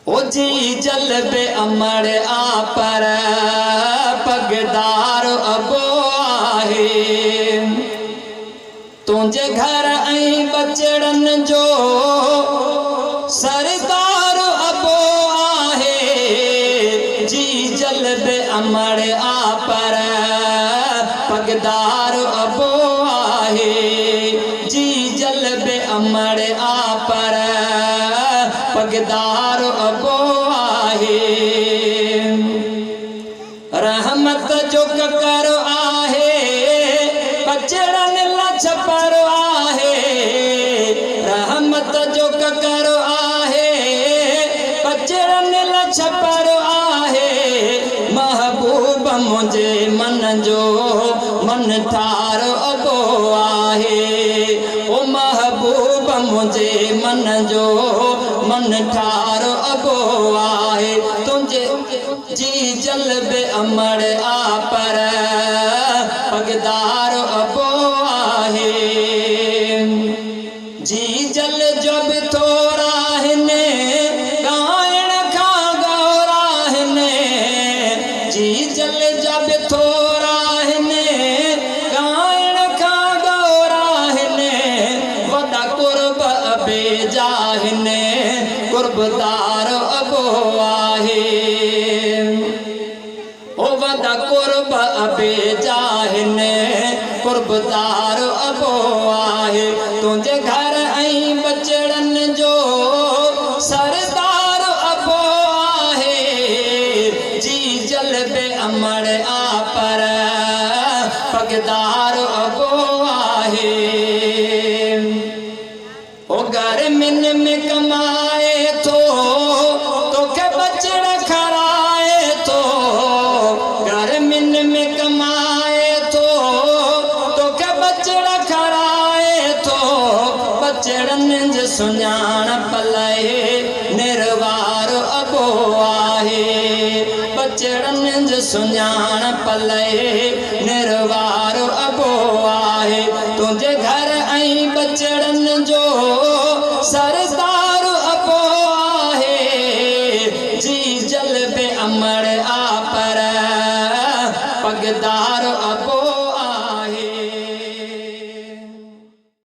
ओ जी जलबे अमर आपर पगदार अबो आहे तुझे घर आई बचड़न जो सरदार अबो आहे जी जलबे अमर आपर पगदार अबो आहे जी जलबे अमर आपर पगदार अबो आहे रहमत जो ककर आहे बचड़न लछपर आहे रहमत जो ककर आहे बचड़न लछपर आहे महबूब मुझे मन जो मन ठार अबो आहे ओ महबूब मुझे मन जो मन ठार अबो आहे तुझे जी जलबे अमर आपर पगदार अबो आहे जी जल जो भी थोड़ा हिने गायण खा गौरा हिने जी जल जो भी थोड़ा हिने गायण खा गौरा हिने वदा कुर्ब अबे जाहिने कुर्बदार अबो आहे ओ वदा कुर्ब अबे जाहिने कुर्बदार अबो आहे तुझे घर आई बचड़न जो सरदार अबो आहे जी जलबे अमर आपर पगदार अबो आहे ओ घर मिन में कमाए तो के बचड़ा खराए तो घर मिन में कमाए तो के बचड़ा खराए तो बचड़न जो सुञाण पलाए निर्वार अबो आहे बचड़न जो सुञाण पलाए निर्वार अबो आहे तुझे घर आई बचड़न जो सर